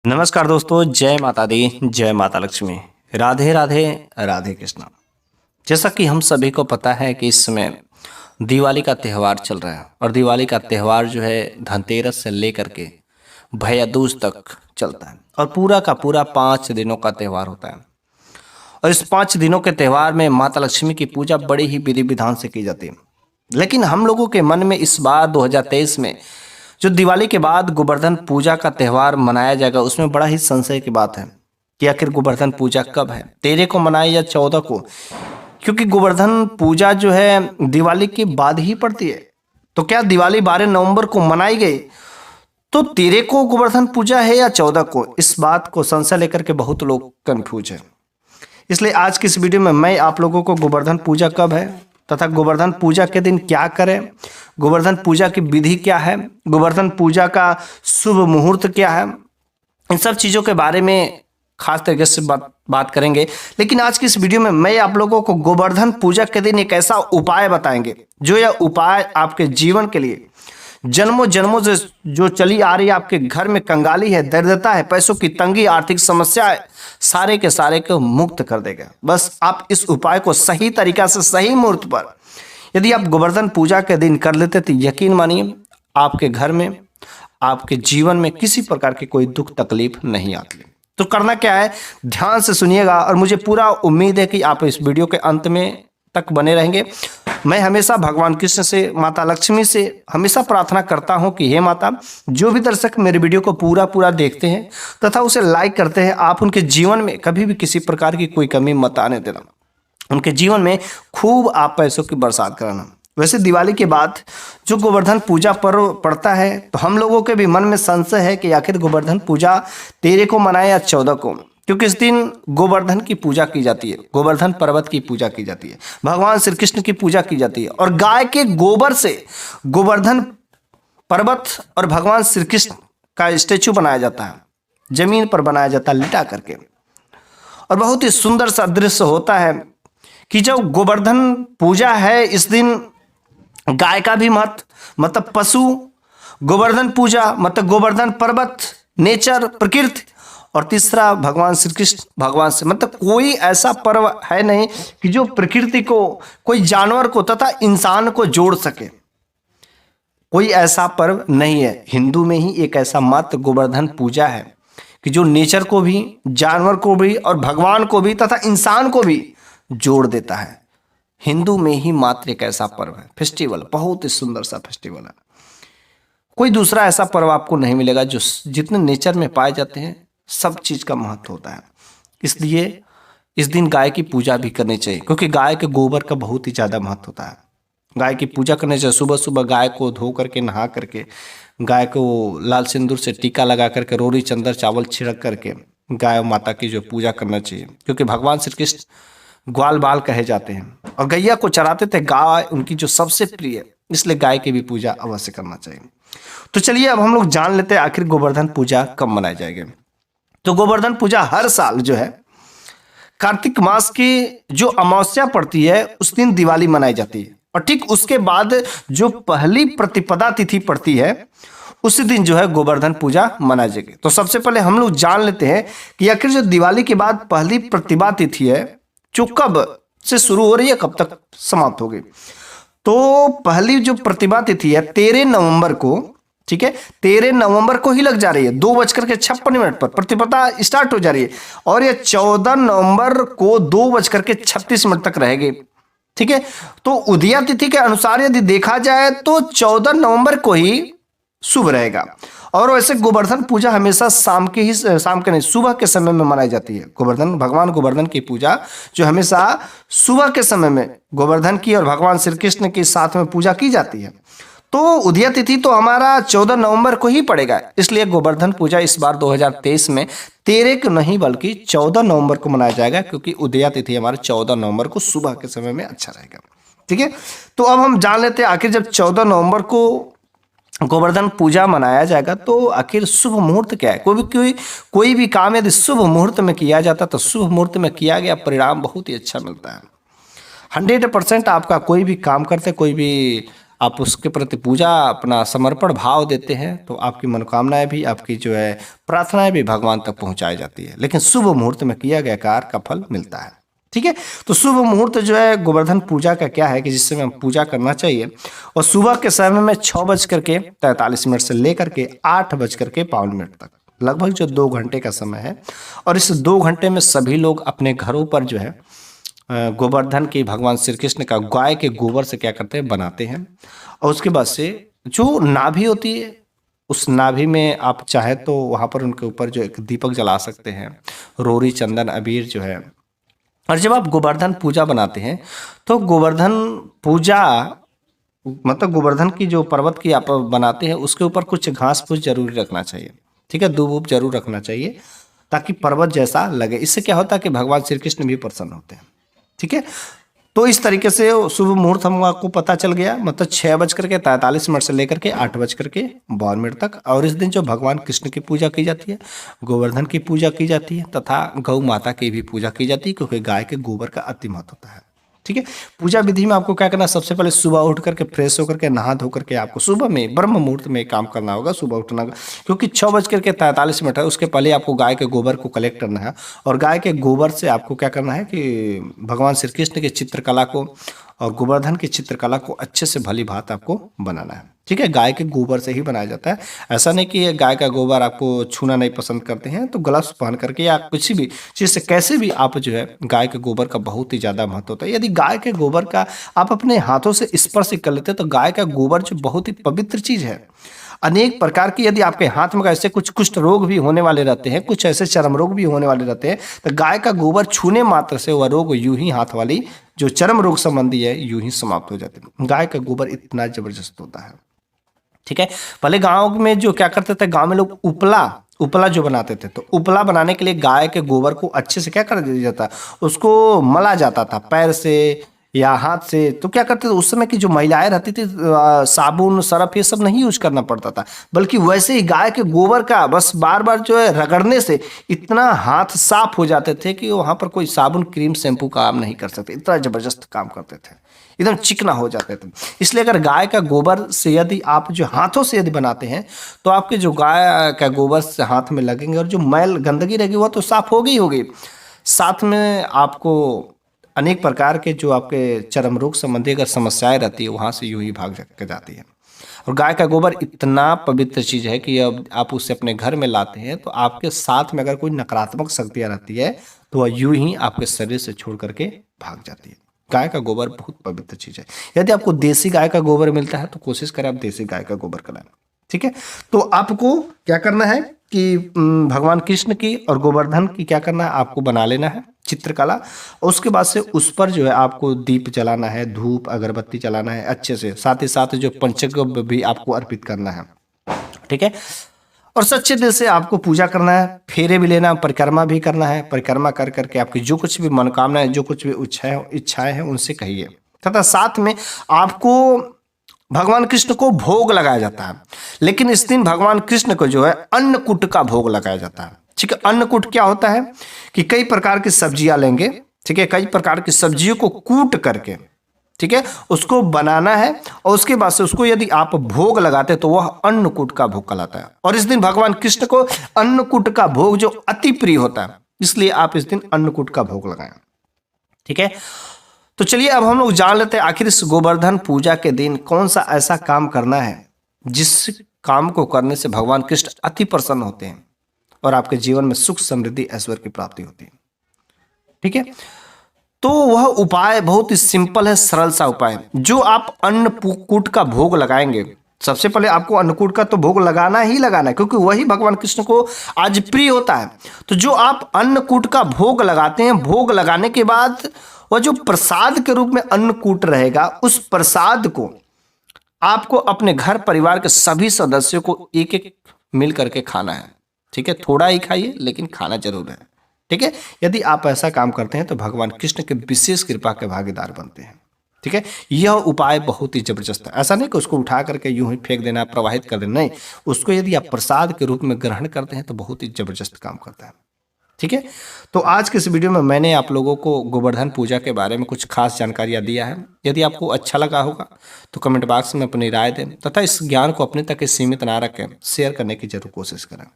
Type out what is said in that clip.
नमस्कार दोस्तों, जय माता दी, जय माता लक्ष्मी। राधे राधे, राधे कृष्णा। जैसा कि हम सभी को पता है कि इस समय दिवाली का त्यौहार चल रहा है और दिवाली का त्यौहार जो है धनतेरस से लेकर के भैया दूज तक चलता है और पूरा का पूरा 5 दिनों का त्यौहार होता है। और इस 5 दिनों के त्यौहार में माता लक्ष्मी की पूजा बड़ी ही विधि विधान से की जाती है। लेकिन हम लोगों के मन में इस बार 2023 में जो दिवाली के बाद गोवर्धन पूजा का त्यौहार मनाया जाएगा, उसमें बड़ा ही संशय की बात है कि आखिर गोवर्धन पूजा कब है, 13 को मनाए या 14 को। क्योंकि गोवर्धन पूजा जो है दिवाली के बाद ही पड़ती है। तो क्या दिवाली 12 नवंबर को मनाई गई तो 13 को गोवर्धन पूजा है या 14 को? इस बात को संशय लेकर के बहुत लोग कंफ्यूज है। इसलिए आज की इस वीडियो में मैं आप लोगों को गोवर्धन पूजा कब है तथा गोवर्धन पूजा के दिन क्या करें, गोवर्धन पूजा की विधि क्या है, गोवर्धन पूजा का शुभ मुहूर्त क्या है, इन सब चीज़ों के बारे में खास तरीके से बात करेंगे। लेकिन आज की इस वीडियो में मैं आप लोगों को गोवर्धन पूजा के दिन एक ऐसा उपाय बताएंगे जो यह उपाय आपके जीवन के लिए जन्मों जन्मों से जो चली आ रही है, आपके घर में कंगाली है, दरिद्रता है, पैसों की तंगी, आर्थिक समस्या है, सारे के सारे को मुक्त कर देगा। बस आप इस उपाय को सही तरीका से सही मुहूर्त पर यदि आप गोवर्धन पूजा के दिन कर लेते तो यकीन मानिए आपके घर में, आपके जीवन में किसी प्रकार की कोई दुख तकलीफ नहीं आती। तो करना क्या है, ध्यान से सुनिएगा और मुझे पूरा उम्मीद है कि आप इस वीडियो के अंत में तक बने रहेंगे। मैं हमेशा भगवान कृष्ण से, माता लक्ष्मी से हमेशा प्रार्थना करता हूं कि हे माता, जो भी दर्शक मेरे वीडियो को पूरा देखते हैं तथा उसे लाइक करते हैं, आप उनके जीवन में कभी भी किसी प्रकार की कोई कमी मत आने देना। उनके जीवन में खूब आप पैसों की बरसात कराना। वैसे दिवाली के बाद जो गोवर्धन पूजा पर्व पड़ता है तो हम लोगों के भी मन में संशय है कि आखिर गोवर्धन पूजा 13 को मनाए या 14 को, क्योंकि इस दिन गोवर्धन की पूजा की जाती है, गोवर्धन पर्वत की पूजा की जाती है, भगवान श्री कृष्ण की पूजा की जाती है और गाय के गोबर से गोवर्धन पर्वत और भगवान श्री कृष्ण का स्टेचू बनाया जाता है, जमीन पर बनाया जाता है लिटा करके। और बहुत ही सुंदर सा दृश्य होता है कि जब गोवर्धन पूजा है इस दिन गाय का भी महत्व, मतलब पशु, गोवर्धन पूजा मतलब गोवर्धन पर्वत, नेचर, प्रकृति, और तीसरा भगवान श्री कृष्ण, भगवान से मतलब कोई ऐसा पर्व है नहीं कि जो प्रकृति को, कोई जानवर को तथा इंसान को जोड़ सके। कोई ऐसा पर्व नहीं है। हिंदू में ही एक ऐसा मत गोवर्धन पूजा है कि जो नेचर को भी, जानवर को भी और भगवान को भी तथा इंसान को भी जोड़ देता है। हिंदू में ही मात्र एक ऐसा पर्व है, फेस्टिवल, बहुत ही सुंदर सा फेस्टिवल है। कोई दूसरा ऐसा पर्व आपको नहीं मिलेगा जो जितने नेचर में पाए जाते हैं, सब चीज का महत्व होता है। इसलिए इस दिन गाय की पूजा भी करनी चाहिए, क्योंकि गाय के गोबर का बहुत ही ज्यादा महत्व होता है। गाय की पूजा करने से सुबह सुबह गाय को धो करके, नहा करके, गाय को लाल सिंदूर से टीका लगा करके, रोरी चंदन चावल छिड़क करके गाय माता की जो पूजा करना चाहिए, क्योंकि भगवान श्री कृष्ण ग्वाल बाल कहे जाते हैं और गैया को चराते थे, गाय उनकी जो सबसे प्रिय है, इसलिए गाय की भी पूजा अवश्य करना चाहिए। तो चलिए अब हम लोग जान लेते हैं आखिर गोवर्धन पूजा कब मनाई जाएगी। तो गोवर्धन पूजा हर साल जो है कार्तिक मास की जो अमावस्या पड़ती है उस दिन दिवाली मनाई जाती है और ठीक उसके बाद जो पहली प्रतिपदा तिथि पड़ती है उसी दिन जो है गोवर्धन पूजा मनाई जाएगी। तो सबसे पहले हम लोग जान लेते हैं कि आखिर जो दिवाली के बाद पहली प्रतिपदा तिथि है जो कब से शुरू हो रही है, कब तक समाप्त होगी। तो पहली जो प्रतिपदा तिथि है 13 नवंबर को, ठीक है, 13 नवंबर को ही लग जा रही है, 2:56 पर प्रतिपदा स्टार्ट हो जा रही है और ये 14 नवंबर को 2:36 तक रहेगी। ठीक है, तो उदया तिथि के अनुसार यदि देखा जाए तो 14 नवंबर को ही शुभ रहेगा। और वैसे गोवर्धन पूजा हमेशा शाम के नहीं, सुबह के समय में मनाई जाती है। गोवर्धन, भगवान गोवर्धन की पूजा जो हमेशा सुबह के समय में गोवर्धन की और भगवान श्री कृष्ण के साथ में पूजा की जाती है। तो उदया तिथि तो हमारा 14 नवंबर को ही पड़ेगा, इसलिए गोवर्धन पूजा इस बार 2023 में 13 को नहीं बल्कि 14 नवंबर को मनाया जाएगा, क्योंकि उदया तिथि हमारा 14 नवंबर को सुबह के समय में अच्छा रहेगा। ठीक है, तो अब हम जान लेते हैं आखिर जब 14 नवंबर को गोवर्धन पूजा मनाया जाएगा तो आखिर शुभ मुहूर्त क्या है। कोई भी काम यदि शुभ मुहूर्त में किया जाता तो शुभ मुहूर्त में किया गया परिणाम बहुत ही अच्छा मिलता है। 100% आपका कोई भी काम करते, कोई भी आप उसके प्रति पूजा अपना समर्पण भाव देते हैं तो आपकी मनोकामनाएं भी, आपकी जो है प्रार्थनाएं भी भगवान तक पहुंचाई जाती है। लेकिन शुभ मुहूर्त में किया गया कार्य का फल मिलता है। ठीक है, तो शुभ मुहूर्त जो है गोवर्धन पूजा का क्या है कि जिस समय हम पूजा करना चाहिए, और सुबह के समय में 6:43 से लेकर के 8:52 तक, लगभग जो 2 घंटे का समय है। और इस 2 घंटे में सभी लोग अपने घरों पर जो है गोवर्धन की, भगवान श्री कृष्ण का गाय के गोबर से क्या करते हैं, बनाते हैं। और उसके बाद से जो नाभि होती है, उस नाभि में आप चाहे तो वहाँ पर उनके ऊपर जो एक दीपक जला सकते हैं, रोरी, चंदन, अबीर जो है। और जब आप गोवर्धन पूजा बनाते हैं तो गोवर्धन पूजा मतलब गोवर्धन की जो पर्वत की आप बनाते हैं उसके ऊपर कुछ घास फूस जरूरी रखना चाहिए। ठीक है, दूब वूब जरूर रखना चाहिए ताकि पर्वत जैसा लगे। इससे क्या होता है कि भगवान श्री कृष्ण भी प्रसन्न होते हैं। ठीक है, तो इस तरीके से शुभ मुहूर्त हमको पता चल गया, मतलब 6:43 से लेकर के 8:52 तक। और इस दिन जो भगवान कृष्ण की पूजा की जाती है, गोवर्धन की पूजा की जाती है तथा गौ माता की भी पूजा की जाती है, क्योंकि गाय के गोबर का अति महत्व होता है। ठीक है, पूजा विधि में आपको क्या करना है, सबसे पहले सुबह उठ करके फ्रेश होकर के नहा धो करके आपको सुबह में ब्रह्म मुहूर्त में काम करना होगा, सुबह उठना होगा। क्योंकि 6:43 है, उसके पहले आपको गाय के गोबर को कलेक्ट करना है। और गाय के गोबर से आपको क्या करना है कि भगवान श्री कृष्ण की चित्रकला को और गोवर्धन की चित्रकला को अच्छे से भली भांति आपको बनाना है। ठीक है, गाय के गोबर से ही बनाया जाता है। ऐसा नहीं कि गाय का गोबर आपको छूना नहीं पसंद करते हैं तो ग्लव्स पहन करके या किसी भी चीज़ से कैसे भी आप जो है, गाय के गोबर का बहुत ही ज़्यादा महत्व होता है। यदि गाय के गोबर का आप अपने हाथों से स्पर्श कर लेते हैं तो गाय का गोबर जो बहुत ही पवित्र चीज़ है। अनेक प्रकार की यदि आपके हाथ में ऐसे कुछ कुष्ठ रोग भी होने वाले रहते हैं, कुछ ऐसे चर्म रोग भी होने वाले रहते हैं, तो गाय का गोबर छूने मात्र से वह रोग यूं ही, हाथ वाली जो चर्म रोग संबंधी है, यूं ही समाप्त हो जाते हैं। गाय का गोबर इतना जबरदस्त होता है। ठीक है, पहले गांव में जो क्या करते थे, गांव में लोग उपला जो बनाते थे, तो उपला बनाने के लिए गाय के गोबर को अच्छे से क्या कर दिया जाता, उसको मला जाता था पैर से या हाथ से। तो क्या करते थे उस समय की जो महिलाएं रहती थी, साबुन, सरफ ये सब नहीं यूज करना पड़ता था, बल्कि वैसे ही गाय के गोबर का बस बार बार जो है रगड़ने से इतना हाथ साफ हो जाते थे कि वहां पर कोई साबुन, क्रीम, शैम्पू काम नहीं कर सकते। इतना जबरदस्त काम करते थे, एकदम चिकना हो जाते थे। इसलिए अगर गाय का गोबर से यदि आप जो हाथों से यदि बनाते हैं तो आपके जो गाय का गोबर से हाथ में लगेंगे और जो मैल गंदगी रहेगी वह तो साफ होगी। साथ में आपको अनेक प्रकार के जो आपके चर्म रोग संबंधी अगर समस्याएं रहती है वहां से यूं ही भाग के जाती है। और गाय का गोबर इतना पवित्र चीज है कि अब आप उसे अपने घर में लाते हैं तो आपके साथ में अगर कोई नकारात्मक शक्तियां रहती है तो वह यूं ही आपके शरीर से छोड़ करके भाग जाती है। गाय का गोबर बहुत पवित्र चीज है। यदि आपको देसी गाय का गोबर मिलता है तो कोशिश करें आप देसी गाय का गोबर कराएं। ठीक है, तो आपको क्या करना है कि भगवान कृष्ण की और गोवर्धन की क्या करना है, आपको बना लेना है चित्रकला। उसके बाद से उस पर जो है आपको दीप जलाना है, धूप अगरबत्ती जलाना है अच्छे से, साथ ही साथ जो पंचगव्य भी आपको अर्पित करना है। ठीक है, और सच्चे दिल से आपको पूजा करना है, फेरे भी लेना, परिक्रमा भी करना है। परिक्रमा कर करके आपकी जो कुछ भी मनोकामनाएं, जो कुछ भी इच्छाएं हैं उनसे कहिए। तथा साथ में आपको भगवान कृष्ण को भोग लगाया जाता है। लेकिन इस दिन भगवान कृष्ण को जो है अन्नकूट का भोग लगाया जाता है। ठीक है, अन्नकूट क्या होता है कि कई प्रकार की सब्जियां लेंगे, ठीक है, कई प्रकार की सब्जियों को कूट करके, ठीक है, उसको बनाना है। और उसके बाद से उसको यदि आप भोग लगाते तो वह अन्नकूट का भोग कहलाता है। और इस दिन भगवान कृष्ण को अन्नकूट का भोग जो अति प्रिय होता है, इसलिए आप इस दिन अन्नकूट का भोग लगाएं। ठीक है, तो चलिए अब हम लोग जान लेते हैं आखिर इस गोवर्धन पूजा के दिन कौन सा ऐसा काम करना है जिस काम को करने से भगवान कृष्ण अति प्रसन्न होते हैं और आपके जीवन में सुख, समृद्धि, ऐश्वर्य की प्राप्ति होती है। ठीक है, तो वह उपाय बहुत ही सिंपल है, सरल सा उपाय। जो आप अन्नकूट का भोग लगाएंगे, सबसे पहले आपको अन्नकूट का तो भोग लगाना ही लगाना है, क्योंकि वही भगवान कृष्ण को आज प्रिय होता है। तो जो आप अन्नकूट का भोग लगाते हैं, भोग लगाने के बाद वह जो प्रसाद के रूप में अन्नकूट रहेगा, उस प्रसाद को आपको अपने घर परिवार के सभी सदस्यों को एक एक मिल करके खाना है। ठीक है, थोड़ा ही खाइए लेकिन खाना जरूर है। ठीक है, यदि आप ऐसा काम करते हैं तो भगवान कृष्ण के विशेष कृपा के भागीदार बनते हैं। ठीक है, यह उपाय बहुत ही जबरदस्त है। ऐसा नहीं कि उसको उठा करके यूं ही फेंक देना, प्रवाहित कर देना, नहीं, उसको यदि आप प्रसाद के रूप में ग्रहण करते हैं तो बहुत ही जबरदस्त काम करता है। ठीक है। तो आज के इस वीडियो में मैंने आप लोगों को गोवर्धन पूजा के बारे में कुछ खास जानकारियां दिया है। यदि आपको अच्छा लगा होगा तो कमेंट बॉक्स में अपनी राय दें तथा इस ज्ञान को अपने तक सीमित ना रखें, शेयर करने की जरूर कोशिश करें।